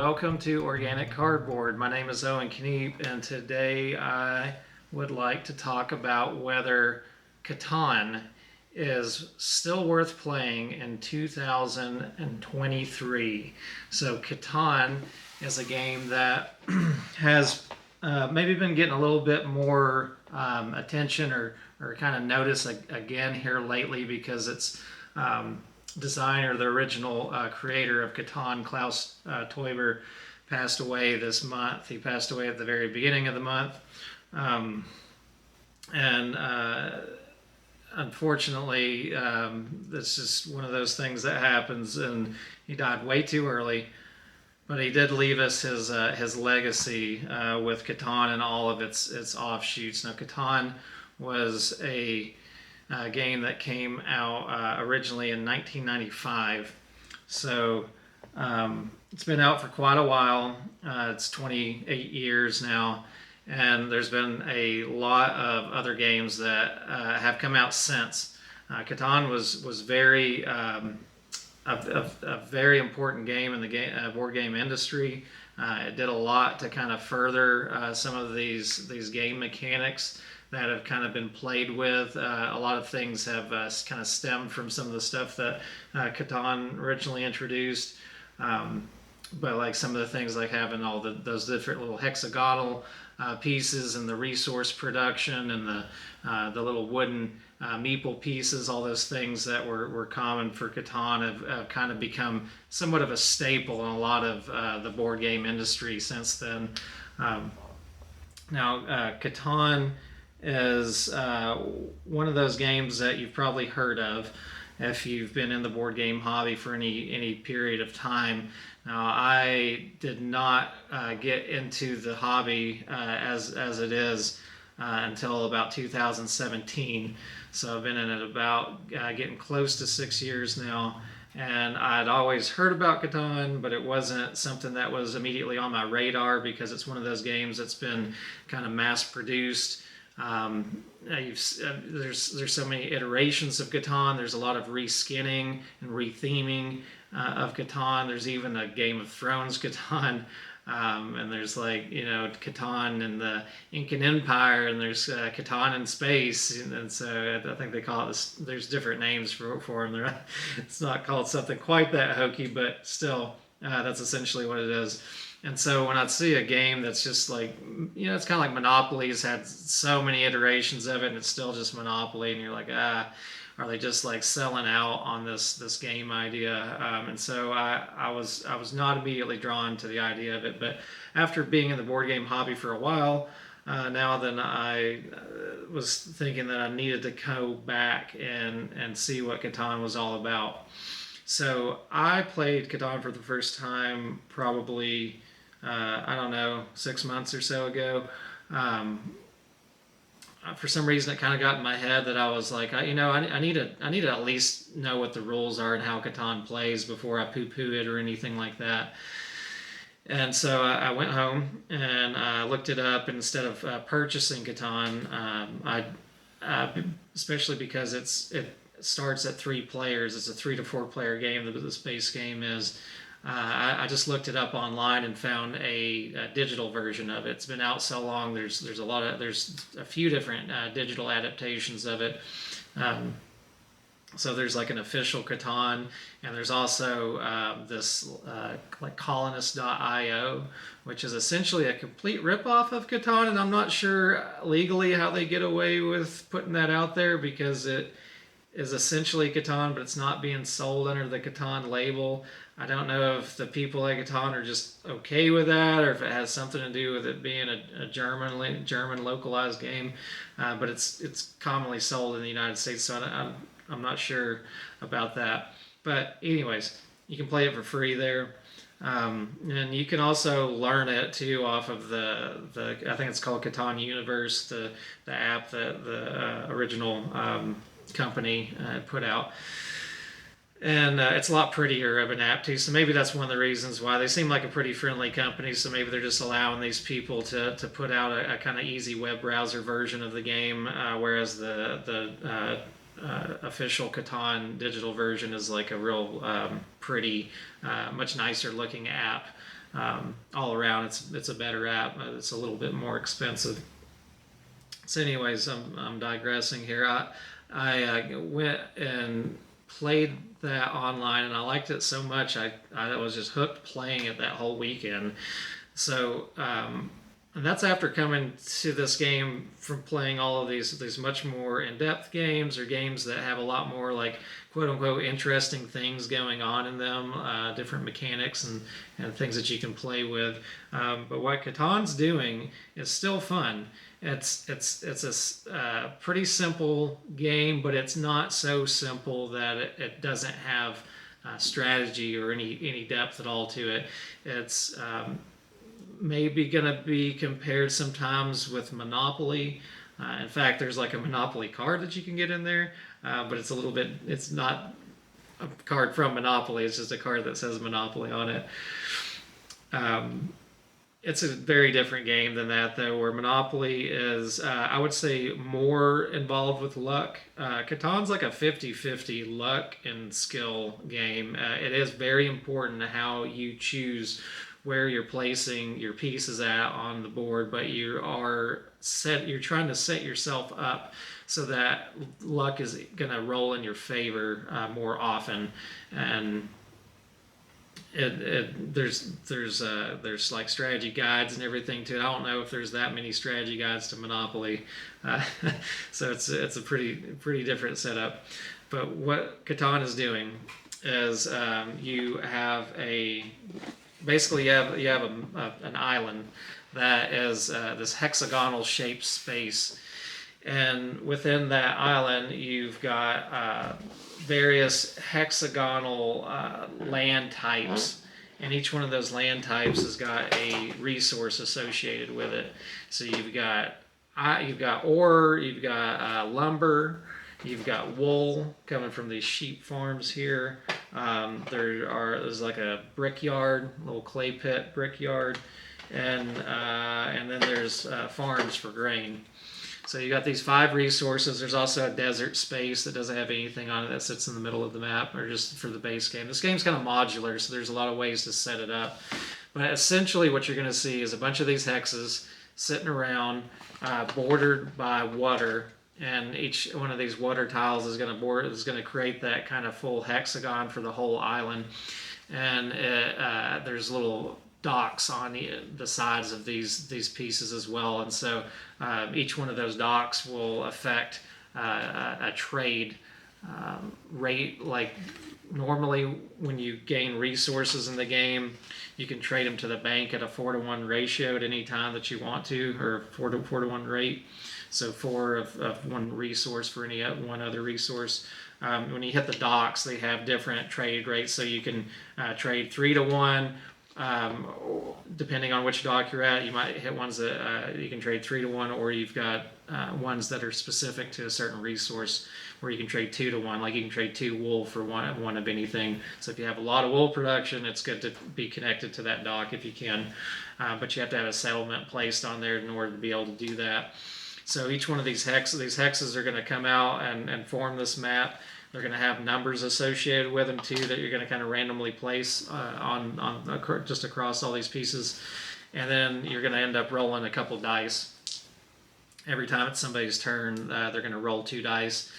welcome to Organic Cardboard. My name is Owen Kneep, and today I would like to talk about whether Catan is still worth playing in 2023. So, Catan is a game that has maybe been getting a little bit more attention or kind of notice again here lately because it's designer, the original creator of Catan, Klaus Teuber, passed away this month. He passed away at the very beginning of the month. And unfortunately, this is one of those things that happens, and he died way too early. But he did leave us his legacy with Catan and all of its offshoots. Now, Catan was a game that came out originally in 1995. So it's been out for quite a while. It's 28 years now. And there's been a lot of other games that have come out since. Catan was very a very important game in the board game industry. It did a lot to kind of further some of these game mechanics that have kind of been played with. A lot of things have kind of stemmed from some of the stuff that Catan originally introduced. But like some of the things like having all those different little hexagonal pieces and the resource production and the little wooden meeple pieces, all those things that were common for Catan have kind of become somewhat of a staple in a lot of the board game industry since then. Now, Catan is one of those games that you've probably heard of if you've been in the board game hobby for any period of time. Now, I did not get into the hobby as it is until about 2017. So I've been in it about getting close to 6 years now. And I'd always heard about Catan, but it wasn't something that was immediately on my radar because it's one of those games that's been kind of mass produced. There's so many iterations of Catan. There's a lot of reskinning and retheming of Catan. There's even a Game of Thrones Catan. And there's Catan and the Incan Empire, and there's Catan in space, and so I think they call it this. There's different names for them. It's not called something quite that hokey, but still, that's essentially what it is. And so when I see a game that's just like, it's kind of like Monopoly's had so many iterations of it, and it's still just Monopoly, and you're like, are they just like selling out on this game idea? And so I was not immediately drawn to the idea of it, but after being in the board game hobby for a while, then I was thinking that I needed to go back and see what Catan was all about. So I played Catan for the first time probably 6 months or so ago. For some reason, it kind of got in my head that I was like, I need to at least know what the rules are and how Catan plays before I poo-poo it or anything like that. And so I went home and I looked it up. And instead of purchasing Catan, especially because it starts at 3 players, it's a 3 to 4 player game. The base game is. I just looked it up online and found a digital version of it. It's been out so long. There's a few different digital adaptations of it. So there's like an official Catan, and there's also this like colonist.io, which is essentially a complete ripoff of Catan, and I'm not sure legally how they get away with putting that out there because it is essentially Catan, but it's not being sold under the Catan label. I don't know if the people at Catan are just okay with that, or if it has something to do with it being a German localized game. But it's commonly sold in the United States, so I'm not sure about that. But anyways, you can play it for free there. And you can also learn it too off of the I think it's called Catan Universe, the app that the original company put out. And it's a lot prettier of an app too, so maybe that's one of the reasons why. They seem like a pretty friendly company, so maybe they're just allowing these people to put out a kind of easy web browser version of the game, whereas the official Catan digital version is like a real pretty, much nicer looking app. all around, it's a better app. It's a little bit more expensive. So, anyways, I'm digressing here. I went and played that online, and I liked it so much. I was just hooked playing it that whole weekend. So, and that's after coming to this game from playing all of these much more in-depth games, or games that have a lot more like quote unquote interesting things going on in them, different mechanics and things that you can play with. But what Catan's doing is still fun. It's a pretty simple game, but it's not so simple that it doesn't have strategy or any depth at all to it. It's maybe going to be compared sometimes with Monopoly. In fact, there's like a Monopoly card that you can get in there, but it's not a card from Monopoly. It's just a card that says Monopoly on it. It's a very different game than that, though, where Monopoly is, I would say, more involved with luck. Catan's like a 50-50 luck and skill game. It is very important how you choose where you're placing your pieces at on the board, but you're trying to set yourself up so that luck is going to roll in your favor more often. And there's like strategy guides and everything too. I don't know if there's that many strategy guides to Monopoly, so it's a pretty different setup. But what Catan is doing is you have an island that is this hexagonal shaped space, and within that island you've got various hexagonal land types, and each one of those land types has got a resource associated with it. So you've got ore, you've got lumber, you've got wool coming from these sheep farms here. There's like a brickyard, little clay pit brickyard, and then there's farms for grain. So you got these 5 resources. There's also a desert space that doesn't have anything on it that sits in the middle of the map, or just for the base game. This game's kind of modular, so there's a lot of ways to set it up. But essentially what you're going to see is a bunch of these hexes sitting around, bordered by water, and each one of these water tiles is going to create that kind of full hexagon for the whole island. And there's little docks on the sides of these pieces as well, and so each one of those docks will affect a trade rate. Like normally when you gain resources in the game, you can trade them to the bank at a 4-to-1 ratio at any time that you want to, or 4-to-1 rate. So 4 of one resource for any one other resource. When you hit the docks, they have different trade rates, so you can trade 3-to-1. Depending on which dock you're at, you might hit ones that you can trade 3-to-1, or you've got ones that are specific to a certain resource where you can trade 2-to-1. Like you can trade 2 wool for one of anything. So if you have a lot of wool production, it's good to be connected to that dock if you can. But you have to have a settlement placed on there in order to be able to do that. So each one of these hexes are going to come out and form this map. They're going to have numbers associated with them too that you're going to kind of randomly place just across all these pieces, and then you're going to end up rolling a couple dice. Every time it's somebody's turn, they're going to roll 2 dice,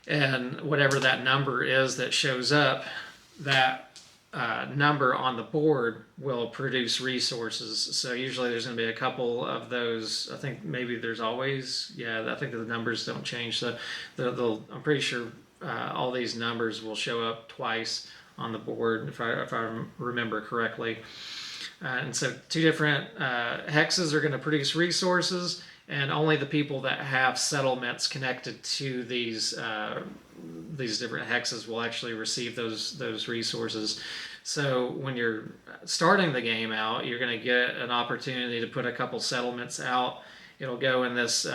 and whatever that number is that shows up, that number on the board will produce resources. So usually there's going to be a couple of those. I think maybe there's always, I think the numbers don't change. So I'm pretty sure all these numbers will show up twice on the board, if I remember correctly. And so 2 different hexes are going to produce resources, and only the people that have settlements connected to these different hexes will actually receive those resources. So when you're starting the game out, you're going to get an opportunity to put a couple settlements out. It'll go in this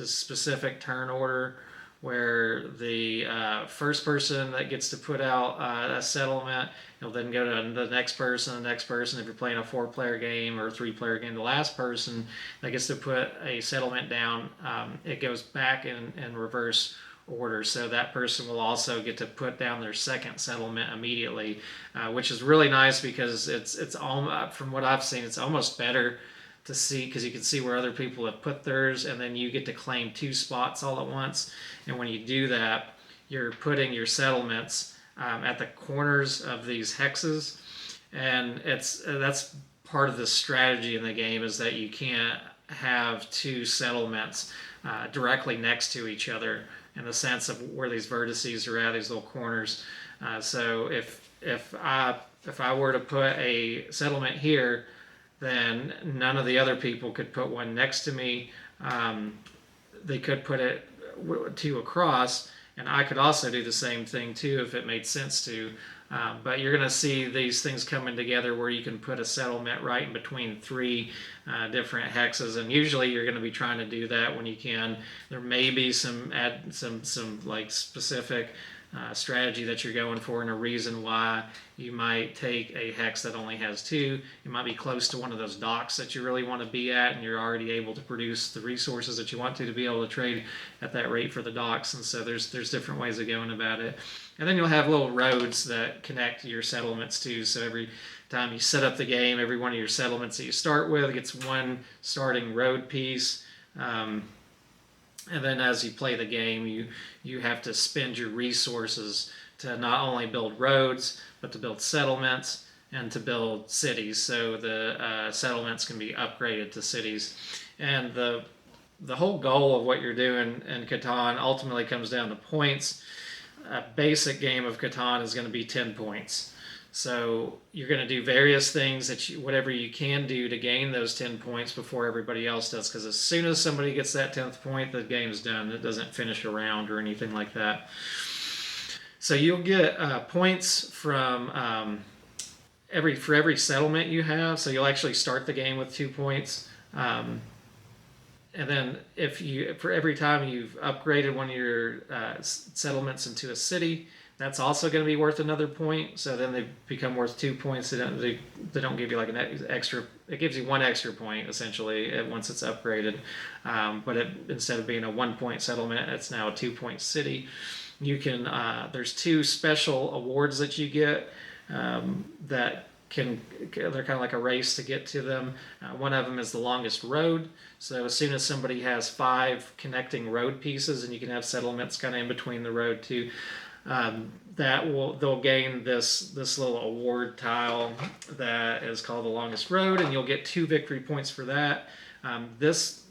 specific turn order, where the first person that gets to put out a settlement, it'll then go to the next person. If you're playing a 4-player game or a 3-player game, the last person that gets to put a settlement down, it goes back in reverse order. So that person will also get to put down their second settlement immediately, which is really nice because it's all, from what I've seen, it's almost better to see because you can see where other people have put theirs, and then you get to claim 2 spots all at once. And when you do that, you're putting your settlements at the corners of these hexes, and that's part of the strategy in the game, is that you can't have 2 settlements directly next to each other in the sense of where these vertices are at, these little corners. So if I were to put a settlement here, then none of the other people could put one next to me. They could put it 2 across, and I could also do the same thing too if it made sense to. But you're going to see these things coming together where you can put a settlement right in between 3 different hexes, and usually you're going to be trying to do that when you can. There may be some like specific strategy that you're going for, and a reason why you might take a hex that only has 2. You might be close to one of those docks that you really want to be at, and you're already able to produce the resources that you want to be able to trade at that rate for the docks. And so there's different ways of going about it. And then you'll have little roads that connect your settlements too. So every time you set up the game, every one of your settlements that you start with gets 1 starting road piece. And then as you play the game, you have to spend your resources to not only build roads, but to build settlements and to build cities. So the settlements can be upgraded to cities. And the whole goal of what you're doing in Catan ultimately comes down to points. A basic game of Catan is going to be 10 points. So you're going to do various things whatever you can do to gain those 10 points before everybody else does. Because as soon as somebody gets that 10th point, the game's done. It doesn't finish a round or anything like that. So you'll get points from for every settlement you have. So you'll actually start the game with 2 points. And then for every time you've upgraded one of your settlements into a city, that's also going to be worth another point. So then they become worth 2 points. They don't give you like an extra. It gives you 1 extra point essentially once it's upgraded. But instead of being a 1 point settlement, it's now a 2 point city. You can there's 2 special awards that you get that they're kind of like a race to get to them. One of them is the longest road. So as soon as somebody has 5 connecting road pieces, and you can have settlements kind of in between the road too, they'll gain this little award tile that is called the longest road, and you'll get 2 victory points for that. This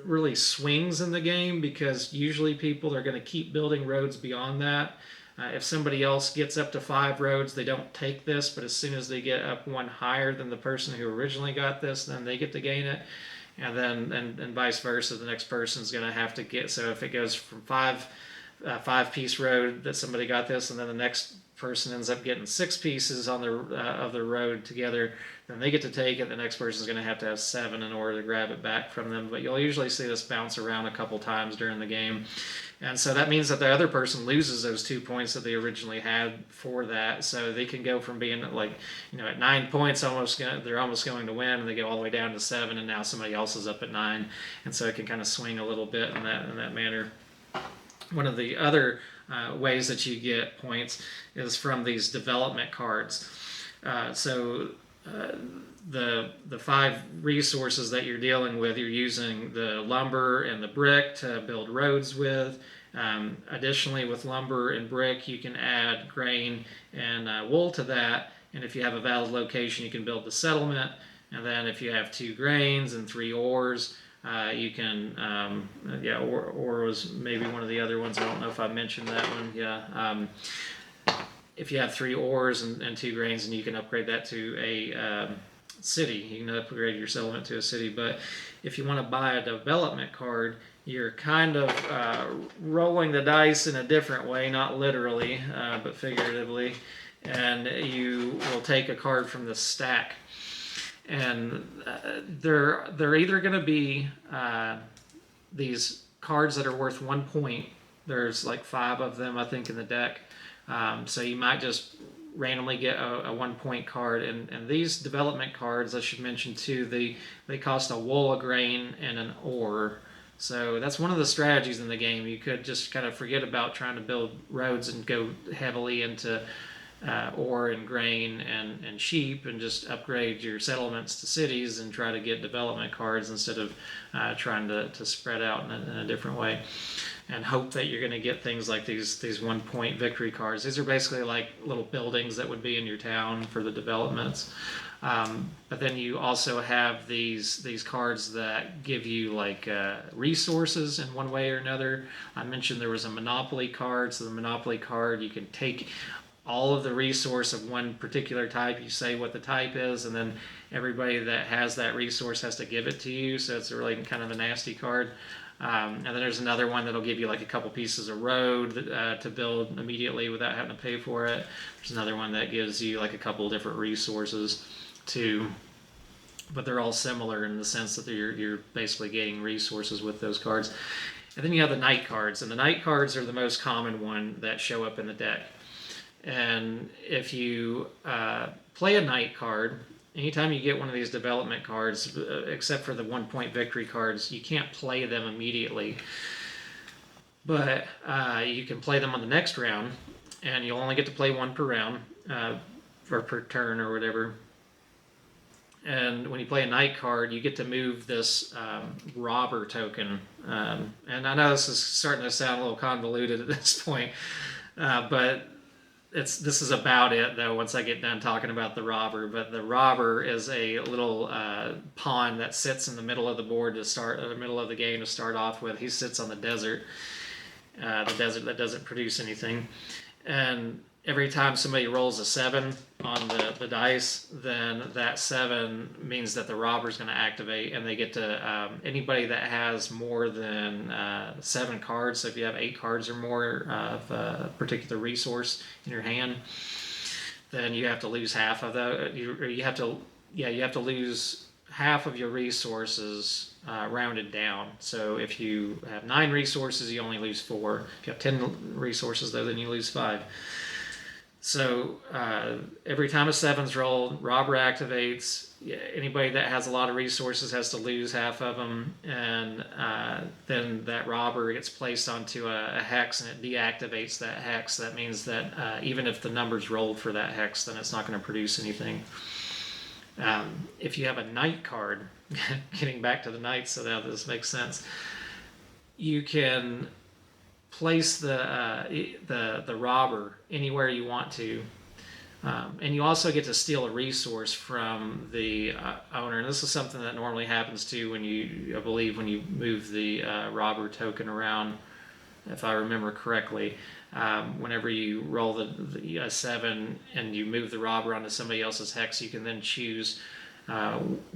really swings in the game because usually people are going to keep building roads beyond that. If somebody else gets up to 5 roads, they don't take this, but as soon as they get up 1 higher than the person who originally got this, then they get to gain it. And then and vice versa, the next person's going to have to get. So if it goes from 5-piece road that somebody got this, and then the next person ends up getting 6 pieces on of the road together, then they get to take it. The next person's going to have 7 in order to grab it back from them. But you'll usually see this bounce around a couple times during the game. And so that means that the other person loses those 2 points that they originally had for that. So they can go from being like, at 9 points, they're almost going to win, and they go all the way down to 7, and now somebody else is up at 9. And so it can kind of swing a little bit in that manner. One of the other ways that you get points is from these development cards. The 5 resources that you're dealing with, you're using the lumber and the brick to build roads with. Additionally, with lumber and brick, you can add grain and wool to that. And if you have a valid location, you can build the settlement. And then if you have 2 grains and 3 ores, you can, ore was maybe one of the other ones. I don't know if I mentioned that one. Yeah. If you have 3 ores and 2 grains, and you can upgrade that to a city. You can upgrade your settlement to a city. But if you want to buy a development card, you're kind of rolling the dice in a different way, not literally, but figuratively. And you will take a card from the stack. And they're either going to be these cards that are worth 1 point. There's like 5 of them, I think, in the deck. So you might just randomly get a 1 point card. And these development cards, I should mention too, they cost a wool, a grain, and an ore. So that's one of the strategies in the game. You could just kind of forget about trying to build roads and go heavily into ore and grain and sheep, and just upgrade your settlements to cities and try to get development cards instead of trying to spread out in a different way, and hope that you're going to get things like these 1 point victory cards. These are basically like little buildings that would be in your town for the developments. But then you also have these cards that give you like resources in one way or another. I mentioned there was a Monopoly card. So the Monopoly card, you can take all of the resource of one particular type. You say what the type is, and then everybody that has that resource has to give it to you. So it's really kind of a nasty card. And then there's another one that'll give you like a couple pieces of road to build immediately without having to pay for it. There's another one that gives you like a couple different resources too, but they're all similar in the sense that you're basically getting resources with those cards. And then you have the night cards, and the night cards are the most common one that show up in the deck. And if you play a night card, anytime you get one of these development cards, except for the 1 point victory cards, you can't play them immediately. But you can play them on the next round, and you'll only get to play one per round, or per turn or whatever. And when you play a night card, you get to move this robber token. And I know this is starting to sound a little convoluted at this point, but this is about it though once I get done talking about the robber. But the robber is a little pawn that sits in the middle of the board to start, in the middle of the game to start off with. He sits on the desert that doesn't produce anything. And every time somebody rolls a 7 on the dice, then that 7 means that the robber's going to activate, and they get to, anybody that has more than 7 cards, so if you have 8 cards or more of a particular resource in your hand, then you have to lose half of that. You have to lose half of your resources rounded down. So if you have 9 resources, you only lose 4. If you have 10 resources, though, then you lose 5. So every time a 7's rolled, robber activates. Anybody that has a lot of resources has to lose half of them, and then that robber gets placed onto a hex, and it deactivates that hex. That means that even if the number's rolled for that hex, then it's not going to produce anything. If you have a night card, getting back to the knights, so now this makes sense, you can place the robber anywhere you want to, and you also get to steal a resource from the owner. And this is something that normally happens too when I believe when you move the robber token around, if I remember correctly. Whenever you roll the 7 and you move the robber onto somebody else's hex, you can then choose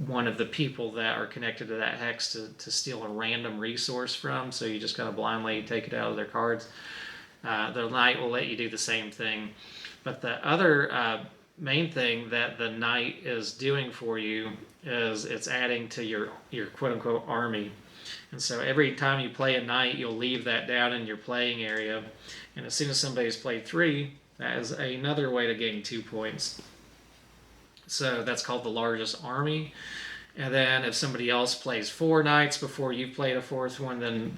one of the people that are connected to that hex to steal a random resource from. So you just kind of blindly take it out of their cards. The knight will let you do the same thing. But the other main thing that the knight is doing for you is it's adding to your quote-unquote army. And so every time you play a knight, you'll leave that down in your playing area. And as soon as somebody's played 3, that is another way to gain 2 points. So that's called the largest army. And then if somebody else plays 4 knights before you've played a 4th one, then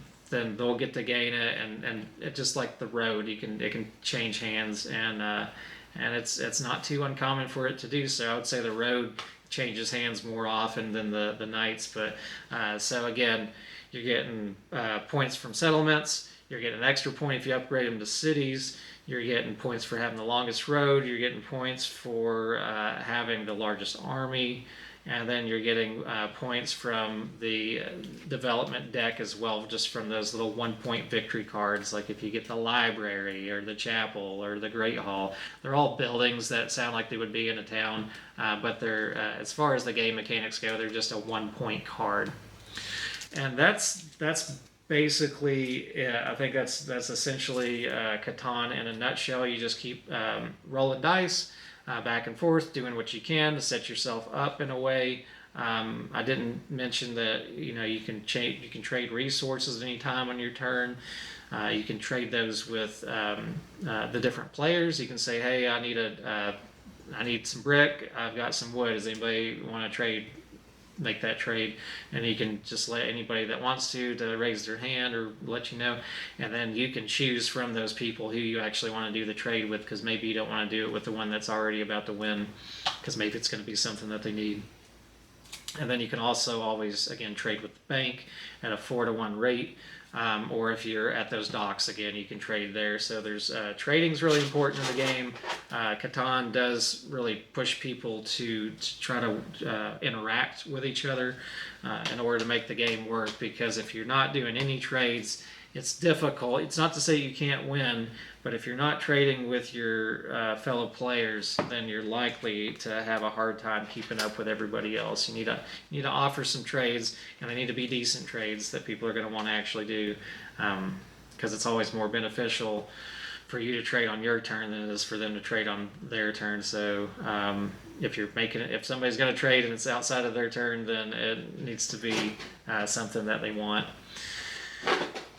they'll get to gain it. And it, just like the road, it can change hands, and it's not too uncommon for it to do so. I would say the road changes hands more often than the knights. But so again, you're getting points from settlements. You're getting an extra point if you upgrade them to cities. You're getting points for having the longest road. You're getting points for having the largest army. And then you're getting points from the development deck as well, just from those little 1 point victory cards. Like if you get the library or the chapel or the Great Hall, they're all buildings that sound like they would be in a town, but they're, as far as the game mechanics go, they're just a 1 point card. And that's basically, I think that's essentially Catan in a nutshell. You just keep rolling dice back and forth, doing what you can to set yourself up in a way. I didn't mention that you can trade resources at any time on your turn. You can trade those with the different players. You can say, hey, I need some brick. I've got some wood. Does anybody want to trade make that trade, and you can just let anybody that wants to raise their hand or let you know, and then you can choose from those people who you actually want to do the trade with, because maybe you don't want to do it with the one that's already about to win, because maybe it's going to be something that they need. And then you can also always, again, trade with the bank at a 4-to-1 rate. Or if you're at those docks, again, you can trade there. So there's trading's really important in the game. Catan does really push people to try to interact with each other in order to make the game work, because if you're not doing any trades, it's difficult. It's not to say you can't win, but if you're not trading with your fellow players, then you're likely to have a hard time keeping up with everybody else. You need to offer some trades, and they need to be decent trades that people are going to want to actually do, because it's always more beneficial for you to trade on your turn than it is for them to trade on their turn. So if somebody's going to trade and it's outside of their turn, then it needs to be something that they want.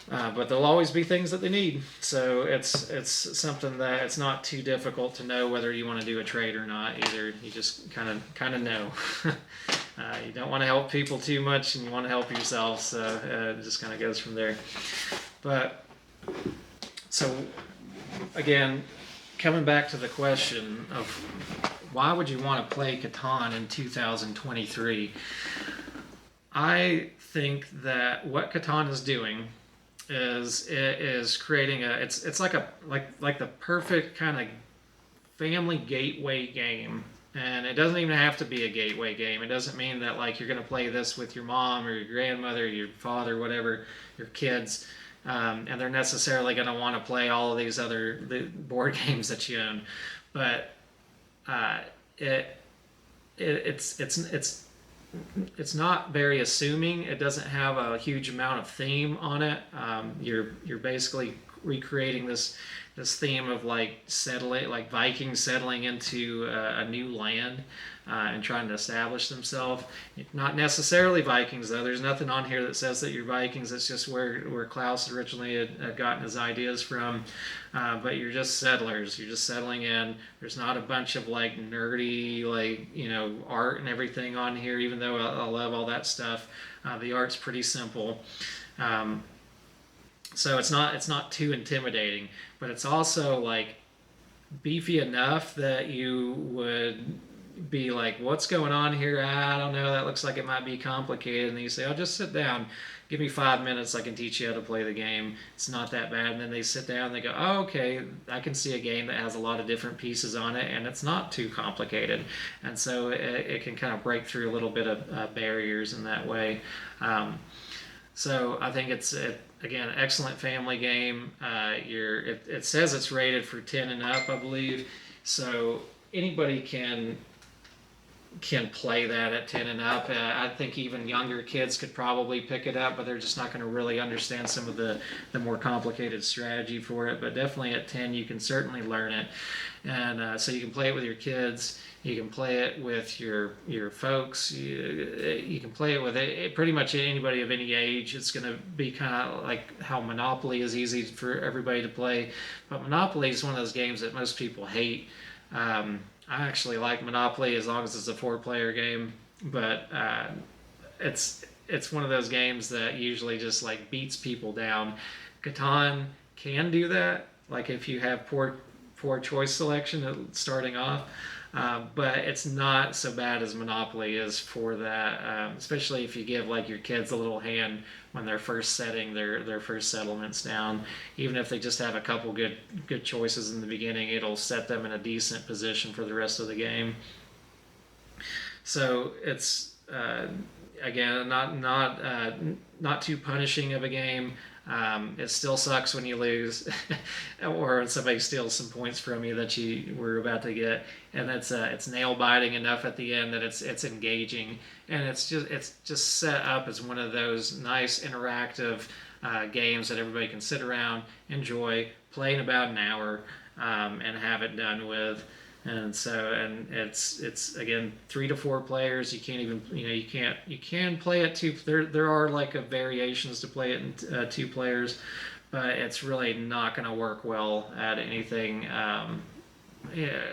But there'll always be things that they need, so it's something that it's not too difficult to know whether you want to do a trade or not. Either you just kind of know. You don't want to help people too much, and you want to help yourself, so it just kind of goes from there. But so again, coming back to the question of why would you want to play Catan in 2023, I think that what Catan is doing is it is creating it's like the perfect kind of family gateway game. And it doesn't even have to be a gateway game. It doesn't mean that like you're going to play this with your mom or your grandmother, your father, whatever, your kids, and they're necessarily going to want to play all of these other board games that you own. But it's not very assuming. It doesn't have a huge amount of theme on it. You're basically recreating this theme of like Vikings settling into a new land and trying to establish themselves. Not necessarily Vikings though. There's nothing on here that says that you're Vikings. It's just where Klaus originally had gotten his ideas from. But you're just settlers. You're just settling in. There's not a bunch of like nerdy art and everything on here. Even though I love all that stuff, the art's pretty simple. So it's not too intimidating, but it's also like beefy enough that you would be like, what's going on here? I don't know. That looks like it might be complicated. And then you say, oh, just sit down. Give me 5 minutes. I can teach you how to play the game. It's not that bad. And then they sit down and they go, oh, okay, I can see a game that has a lot of different pieces on it and it's not too complicated. And so it can kind of break through a little bit of barriers in that way. So I think it's again, excellent family game. It says it's rated for 10 and up, I believe. So anybody can play that at 10 and up. I think even younger kids could probably pick it up, but they're just not going to really understand some of the more complicated strategy for it. But definitely at 10, you can certainly learn it. And so you can play it with your kids. You can play it with your folks. You can play it with pretty much anybody of any age. It's going to be kind of like how Monopoly is easy for everybody to play. But Monopoly is one of those games that most people hate. I actually like Monopoly as long as it's a 4-player game. But it's one of those games that usually just like beats people down. Catan can do that. Like if you have poor choice selection starting off. But it's not so bad as Monopoly is for that, especially if you give like your kids a little hand when they're first setting their first settlements down. Even if they just have a couple good choices in the beginning, it'll set them in a decent position for the rest of the game. So it's again not too punishing of a game. It still sucks when you lose or when somebody steals some points from you that you were about to get, and it's nail biting enough at the end that it's engaging, and it's just set up as one of those nice interactive games that everybody can sit around, enjoy, play in about an hour, and have it done with. And it's again 3 to 4 players. You can't even you can play it two. There are like variations to play it in 2 players, but it's really not going to work well at anything.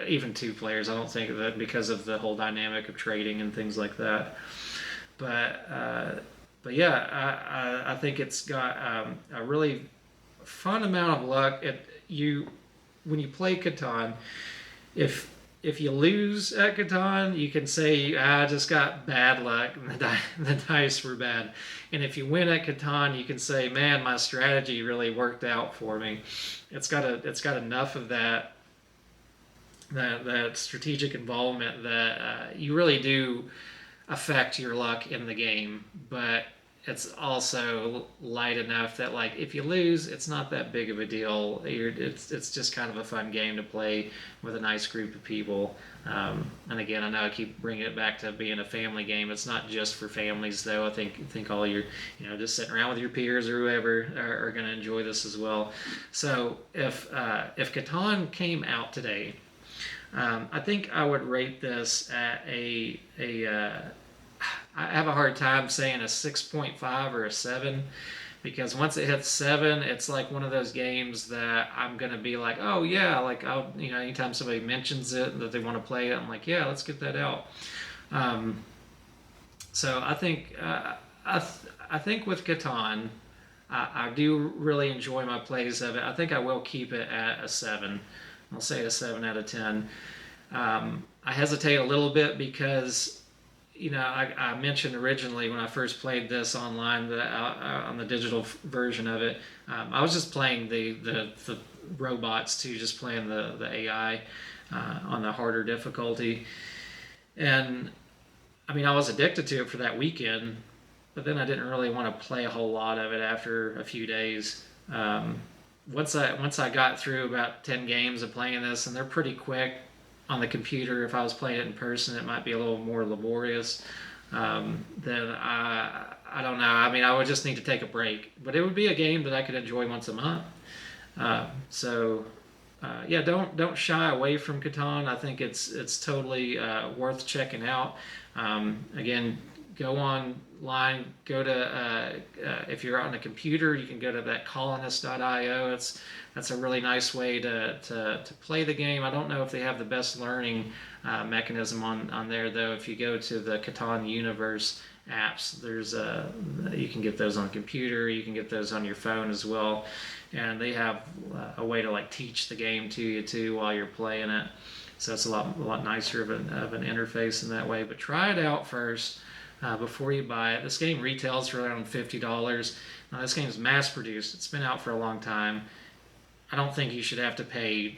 Even 2 players, I don't think, that because of the whole dynamic of trading and things like that. But yeah, I think it's got a really fun amount of luck. When you play Catan, if if you lose at Catan, you can say, I just got bad luck and the dice were bad. And if you win at Catan, you can say, man, my strategy really worked out for me. It's got enough of that strategic involvement that you really do affect your luck in the game, but it's also light enough that, like, if you lose, it's not that big of a deal. It's just kind of a fun game to play with a nice group of people. And again, I know I keep bringing it back to being a family game. It's not just for families, though. I think all your, just sitting around with your peers or whoever are going to enjoy this as well. So if Catan came out today, I think I would rate this at I have a hard time saying a 6.5 or a 7, because once it hits 7, it's like one of those games that I'm going to be like, oh yeah, like anytime somebody mentions it that they want to play it, I'm like, yeah, let's get that out. So I think I think with Catan, I do really enjoy my plays of it. I think I will keep it at a 7. I'll say a 7 out of 10. I hesitate a little bit because I mentioned originally when I first played this online on the digital version of it, I was just playing the robots too, just playing the AI on the harder difficulty. And I mean, I was addicted to it for that weekend, but then I didn't really want to play a whole lot of it after a few days. Once I got through about 10 games of playing this, and they're pretty quick on the computer. If I was playing it in person, it might be a little more laborious. Then I don't know. I mean, I would just need to take a break. But it would be a game that I could enjoy once a month. Yeah, don't shy away from Catan. I think it's totally worth checking out. Again, go online. Go to if you're on a computer, you can go to that colonist.io. That's a really nice way to play the game. I don't know if they have the best learning mechanism on there, though. If you go to the Catan Universe apps, you can get those on a computer. You can get those on your phone as well, and they have a way to like teach the game to you too while you're playing it. So it's a lot nicer of an interface in that way. But try it out first before you buy it. This game retails for around $50. Now this game is mass produced. It's been out for a long time. I don't think you should have to pay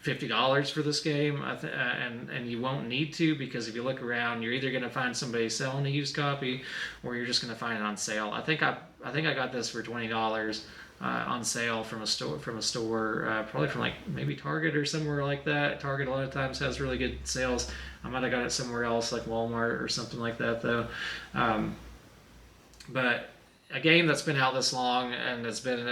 $50 for this game, and you won't need to, because if you look around, you're either going to find somebody selling a used copy, or you're just going to find it on sale. I think I got this for $20 on sale from a store, probably from like maybe Target or somewhere like that. Target a lot of times has really good sales. I might have got it somewhere else like Walmart or something like that though. But a game that's been out this long and it's been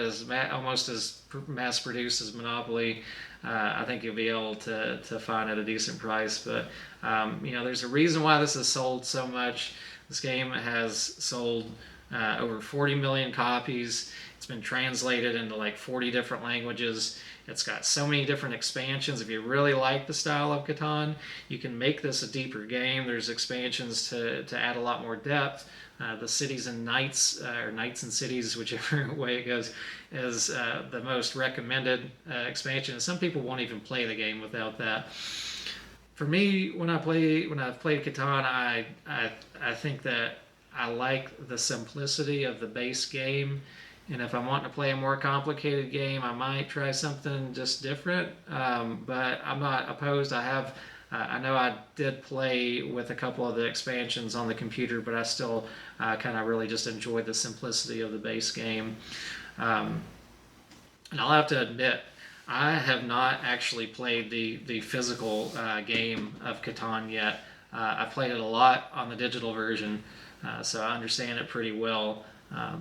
almost as mass produced as Monopoly, I think you'll be able to find at a decent price. But there's a reason why this has sold so much. This game has sold over 40 million copies. It's been translated into like 40 different languages. It's got so many different expansions. If you really like the style of Catan, you can make this a deeper game. There's expansions to add a lot more depth. The Cities and Knights, or Knights and Cities, whichever way it goes, is the most recommended expansion. And some people won't even play the game without that. For me, when I've played Catan, I think that I like the simplicity of the base game. And if I'm wanting to play a more complicated game, I might try something just different. But I'm not opposed. I know I did play with a couple of the expansions on the computer, but I still kind of really just enjoyed the simplicity of the base game. And I'll have to admit, I have not actually played the physical game of Catan yet. I played it a lot on the digital version, so I understand it pretty well.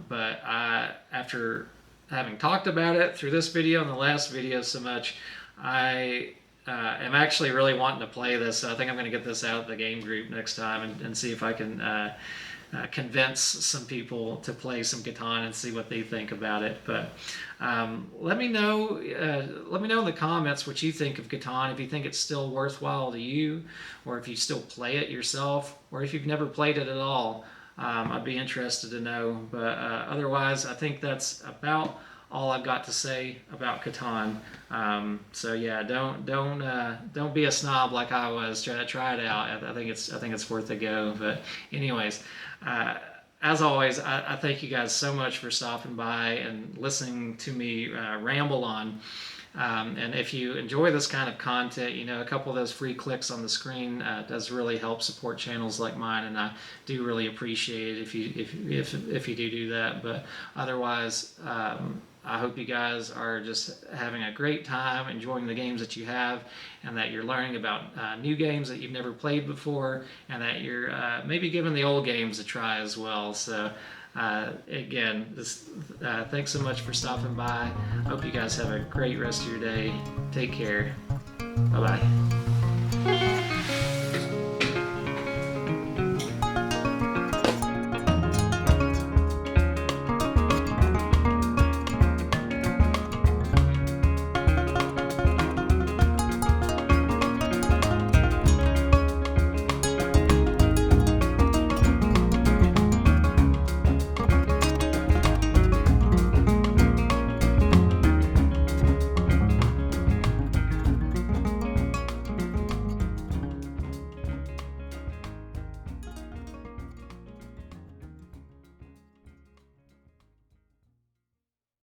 But after having talked about it through this video and the last video so much, I am actually really wanting to play this. So I think I'm going to get this out of the game group next time and see if I can convince some people to play some Catan and see what they think about it. But let me know in the comments what you think of Catan, if you think it's still worthwhile to you, or if you still play it yourself, or if you've never played it at all. I'd be interested to know. But otherwise, I think that's about all I've got to say about Catan. So yeah, don't be a snob like I was. Try it out. I think it's worth a go. But anyways, as always, I thank you guys so much for stopping by and listening to me ramble on. And if you enjoy this kind of content, a couple of those free clicks on the screen does really help support channels like mine, and I do really appreciate it if you do that. But otherwise, I hope you guys are just having a great time, enjoying the games that you have, and that you're learning about new games that you've never played before, and that you're maybe giving the old games a try as well. So again, thanks so much for stopping by. Hope you guys have a great rest of your day. Take care. Bye-bye.